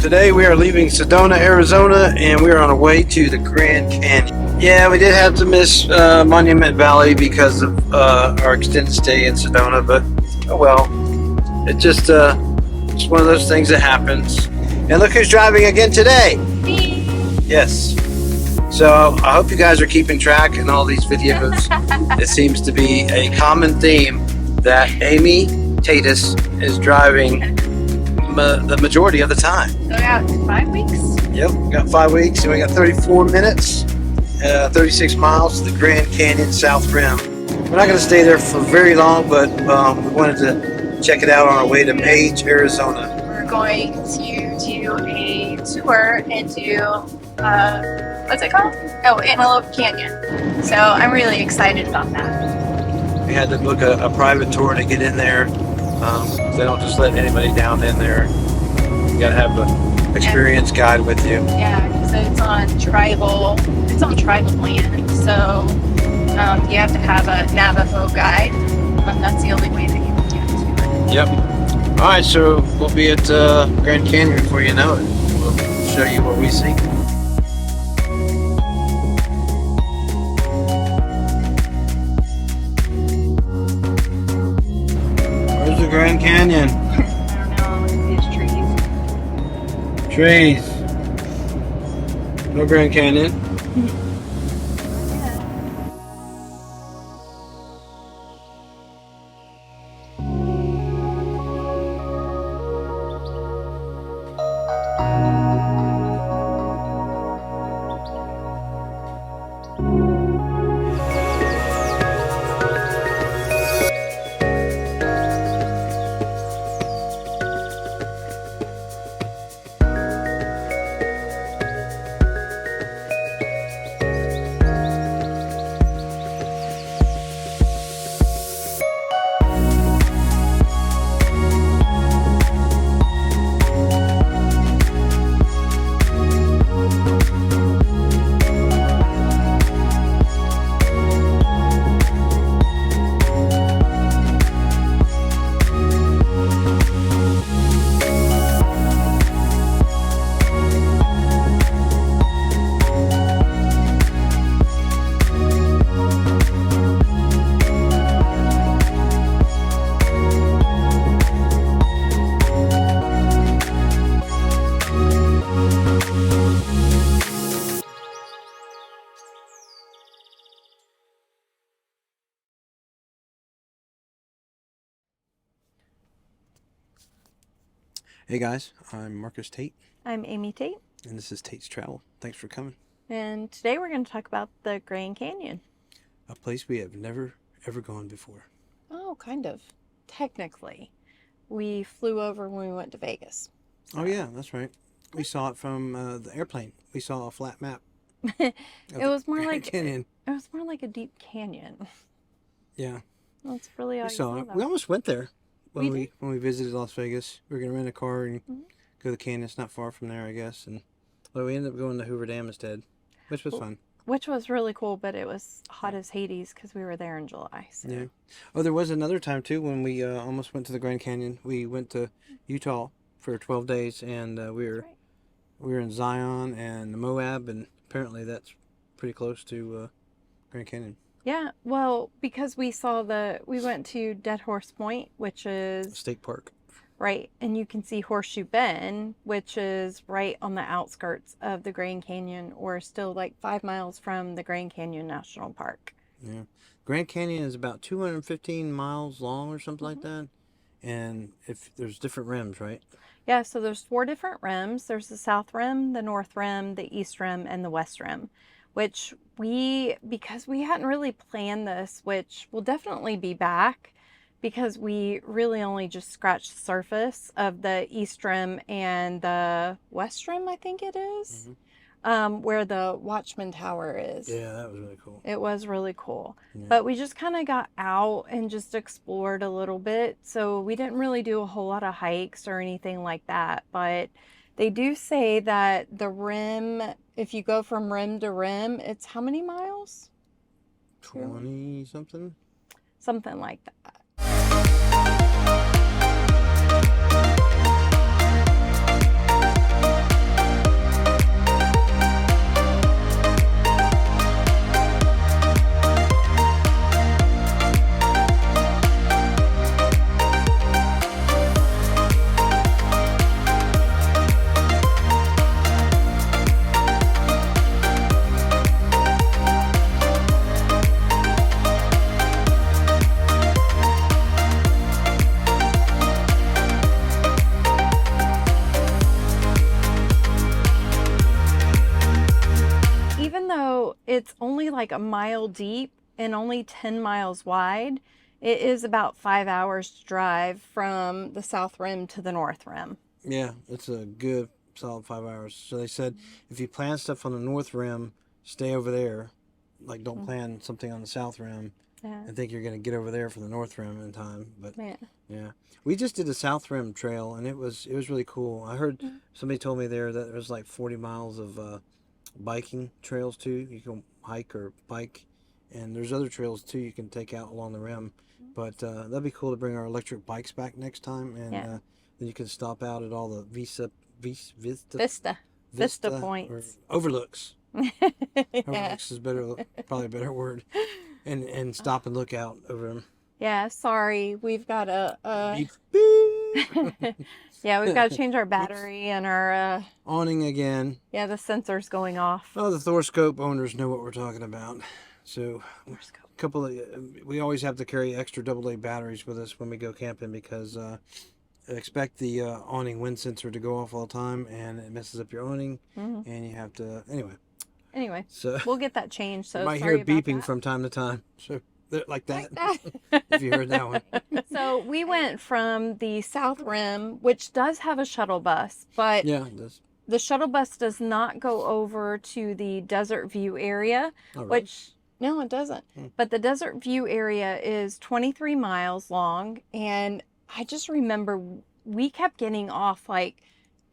Today we are leaving Sedona, Arizona, and we are on our way to the Grand Canyon. Yeah, we did have to miss Monument Valley because of our extended stay in Sedona, but oh well. It's just one of those things that happens. And look who's driving again today. Me. Yes. So I hope you guys are keeping track in all these videos. It seems to be a common theme that Amy Tatus is driving the majority of the time. So we got 5 weeks? Yep, we got 5 weeks and we got 34 minutes, 36 miles to the Grand Canyon South Rim. We're not going to stay there for very long, but we wanted to check it out on our way to Page, Arizona. We're going to do a tour into, what's it called? Oh, Antelope Canyon. So I'm really excited about that. We had to book a private tour to get in there. They don't just let anybody down in there. You got to have an experienced guide with you. Yeah, because it's on tribal land. So you have to have a Navajo guide. That's the only way that you can get to it. Yep. All right, so we'll be at Grand Canyon before you know it. We'll show you what we see. Where's the Grand Canyon? I don't know, these trees. Trees. No Grand Canyon. Hey guys, I'm Marcus Tate. I'm Amy Tate. And this is Tate's Travel. Thanks for coming. And today we're going to talk about the Grand Canyon. A place we have never, ever gone before. Oh, kind of. Technically. We flew over when we went to Vegas. Oh yeah, that's right. We saw it from the airplane. We saw a flat map. It was more like Canyon. It was more like a deep canyon. Yeah. That's really all We you saw saw, it. though. We almost went there when We we visited Las Vegas. We were gonna rent a car and go to the canyon. It's not far from there, I guess. And we ended up going to Hoover Dam instead, which was fun. Which was really cool, but it was hot as Hades because we were there in July. So. Yeah. Oh, there was another time too when we almost went to the Grand Canyon. We went to Utah for 12 days, and we were in Zion and Moab, and apparently that's pretty close to Grand Canyon. Yeah, well, because we went to Dead Horse Point, which is State Park. right, and you can see Horseshoe Bend, which is right on the outskirts of the Grand Canyon, or still like 5 miles from the Grand Canyon National Park. Yeah. Grand Canyon is about 215 miles long or something like that. And if there's different rims, right? Yeah, so there's 4 different rims. There's the South Rim, the North Rim, the East Rim, and the West Rim, which because we hadn't really planned this, which will definitely be back, because we really only just scratched the surface of the East Rim and the West Rim, I think it is, where the Watchman Tower is. Yeah, that was really cool. It was really cool. Yeah. But we just kind of got out and just explored a little bit. So we didn't really do a whole lot of hikes or anything like that. But they do say that the rim, if you go from rim to rim, it's how many miles? 20 something? Something like that. it's only like a mile deep and only 10 miles wide, it is about 5 hours to drive from the south rim to the north rim. Yeah, it's a good solid 5 hours. So they said if you plan stuff on the north rim, stay over there. Like, don't plan something on the south rim Yeah. and think you're going to get over there for the north rim in time. But Yeah. we just did the south rim trail, and it was really cool. I heard somebody told me there that there was like 40 miles of biking trails too. You can hike or bike, and there's other trails too you can take out along the rim. But that'd be cool to bring our electric bikes back next time, and then you can stop out at all the Vista points. or overlooks. Overlooks is probably a better word, and stop and look out over them. Yeah, sorry, we've got Beep, beep. yeah, we've got to change our battery and our Awning again. yeah, the sensor's going off. Oh, the Thorscope owners know what we're talking about. So, we always have to carry extra AA batteries with us when we go camping because expect the awning wind sensor to go off all the time, and it messes up your awning, and you have to Anyway, so we'll get that changed. So you might sorry hear beeping about from time to time. So like that. If you heard that one. So we went from the south rim, which does have a shuttle bus, but Yeah, it does. the shuttle bus does not go over to the Desert View area, All right. which no, it doesn't. But the Desert View area is 23 miles long, and I just remember we kept getting off like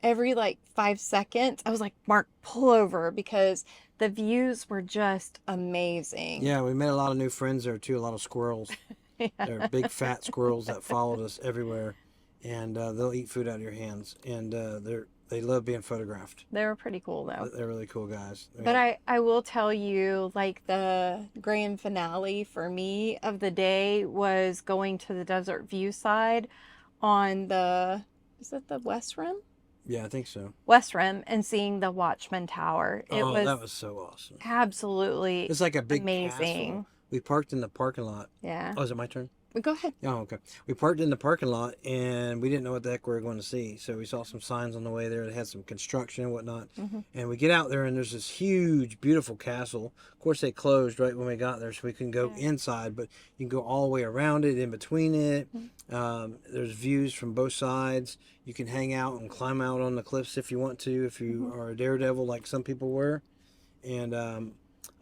every 5 seconds. I was like, Mark, pull over, because the views were just amazing. Yeah, we met a lot of new friends there too. A lot of squirrels. Yeah. They're big fat squirrels that followed us everywhere, and they'll eat food out of your hands, and they love being photographed. They were pretty cool though. They're really cool guys. But I will tell you, the grand finale for me of the day was going to the Desert View side on is it the West Rim? Yeah, I think so. West Rim, and seeing the Watchman Tower. That was so awesome. Absolutely It's like a big amazing. castle. We parked in the parking lot. Yeah. Oh, is it my turn? Go ahead. Oh, okay. We parked in the parking lot, and we didn't know what the heck we were going to see. So we saw some signs on the way there that had some construction and whatnot. And we get out there, and there's this huge, beautiful castle. Of course, they closed right when we got there, so we couldn't go inside. But you can go all the way around it, in between it. There's views from both sides. You can hang out and climb out on the cliffs if you want to, if you are a daredevil like some people were. And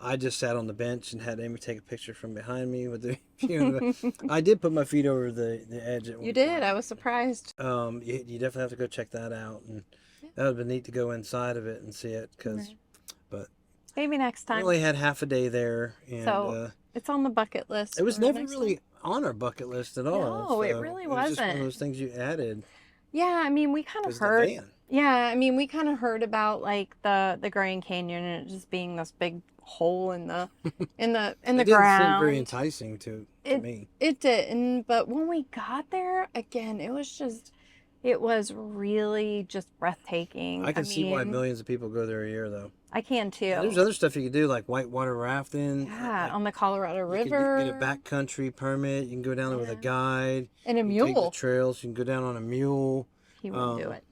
I just sat on the bench and had Amy take a picture from behind me with the. I did put my feet over the edge. You did. I was surprised. You definitely have to go check that out, and that would have been neat to go inside of it and see it. But maybe next time. We only had half a day there, and so it's on the bucket list. It was never really on our bucket list at all. No, it really wasn't. It was just one of those things you added. Yeah, I mean, we kind of heard. Yeah, I mean, we kind of heard about the Grand Canyon and it just being this big hole in the ground. It didn't seem very enticing to me. It didn't, but when we got there, again, it was really just breathtaking. I can see why millions of people go there a year, though. I can too. And there's other stuff you can do, like whitewater rafting. Yeah, on the Colorado River. You can get a backcountry permit. You can go down there with a guide. And a mule. You can take the trails. You can go down on a mule. He would do it.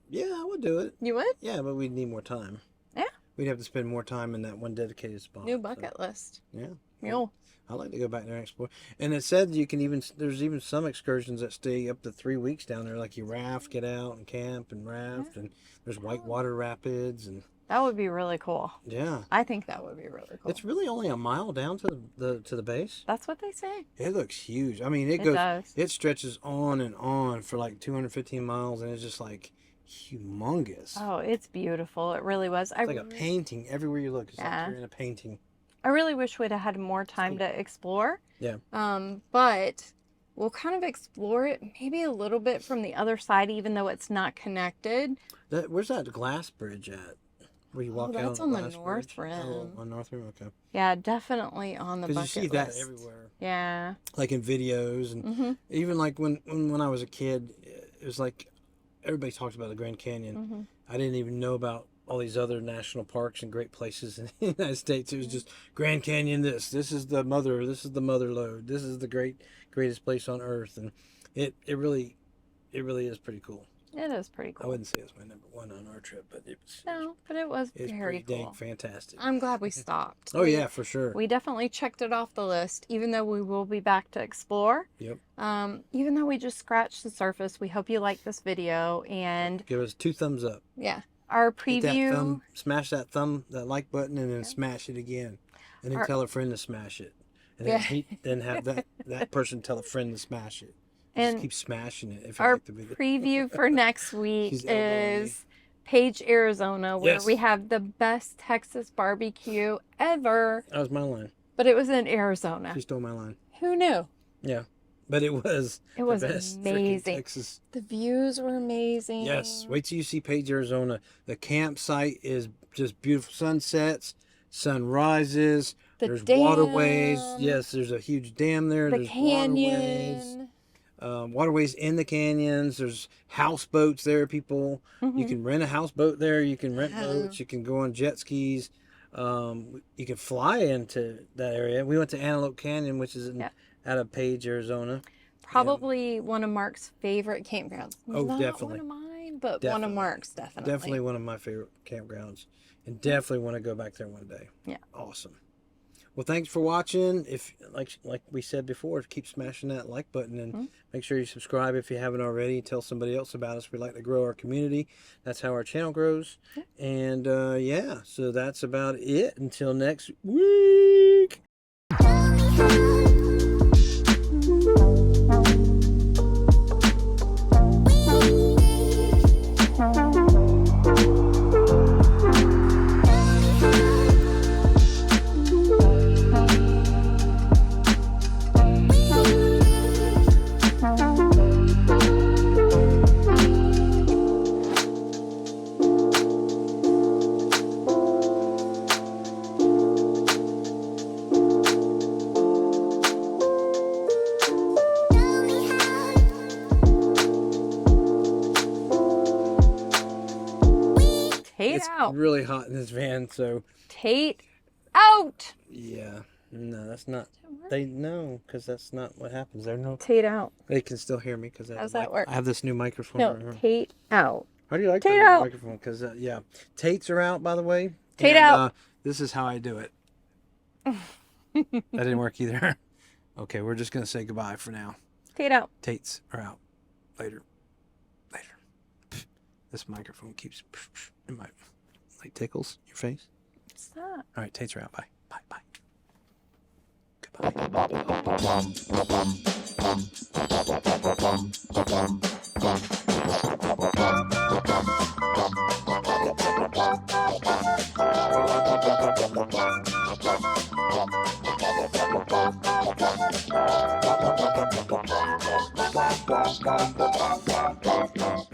Yeah, I would do it. You would? Yeah, but we'd need more time. Yeah. We'd have to spend more time in that one dedicated spot. New bucket list. Yeah. Mule. I'd like to go back there and explore. And it said there's even some excursions that stay up to 3 weeks down there. Like you raft, get out and camp and raft. And there's whitewater rapids. And that would be really cool. Yeah. I think that would be really cool. It's really only a mile down to the base. That's what they say. It looks huge. I mean, it stretches on and on for like 215 miles, and it's just like humongous. Oh, it's beautiful. It really was. It's like a painting everywhere you look. It's like you're in a painting. I really wish we'd have had more time to explore. Yeah. But we'll kind of explore it maybe a little bit from the other side, even though it's not connected. Where's that glass bridge at? Where you walk out that's on the North Rim. Oh, on North Rim, okay. Yeah, definitely on the bucket list. Because you see that everywhere. Yeah. Like in videos, and even like when I was a kid, it was like everybody talked about the Grand Canyon. I didn't even know about all these other national parks and great places in the United States. It was just Grand Canyon. This is the mother lode. This is the greatest place on earth, and it really is pretty cool. It is pretty I cool. wouldn't say it was my number one on our trip, but No, but it was it's very pretty dang cool. fantastic. I'm glad we stopped. Oh yeah, for sure. We definitely checked it off the list, even though we will be back to explore. Yep. Even though we just scratched the surface, we hope you like this video, and Give us 2 thumbs up. yeah, our Hit that preview. thumb, smash that like button, and then smash it again, and then tell a friend to smash it, and then have that person tell a friend to smash it. And just keep smashing it if you our like the video. preview for next week She's elbowing me. is Page, Arizona, where Yes. we have the best Texas barbecue ever. That was my line. But it was in Arizona. She stole my line. Who knew? Yeah, but it was It was the best freaking amazing. Texas. The views were amazing. Yes, wait till you see Page, Arizona. The campsite is just beautiful. Sunsets, sunrises. There's waterways. Yes, there's a huge dam there. The There's canyon. waterways in the canyons. There's houseboats there, people. Mm-hmm. You can rent a houseboat there. You can rent boats. You can go on jet skis. You can fly into that area. We went to Antelope Canyon, which is out of Page, Arizona. Probably one of Mark's favorite campgrounds. Oh, Not definitely. one of mine, but one Definitely. of Mark's, definitely. Definitely one of my favorite campgrounds, and definitely want to go back there one day. Yeah. Awesome. Well, thanks for watching. If like we said before, keep smashing that like button, and make sure you subscribe if you haven't already. Tell somebody else about us. We like to grow our community. That's how our channel grows. And yeah, so that's about it. Until next week. It's really hot in this van, so Tate out. yeah. No, that's not. They know, because that's not what happens. They're no. Tate out. They can still hear me because How's that work? I have this new microphone. No, right here. Tate out. How do you like Tate that out. microphone? Because yeah, Tates are out, by the way. Tate and, out. This is how I do it. That didn't work either. Okay, we're just gonna say goodbye for now. Tate out. Tates are out. Later. This microphone keeps in my tickles your face. Stop. All right, Tates are out. Bye. Bye. Goodbye.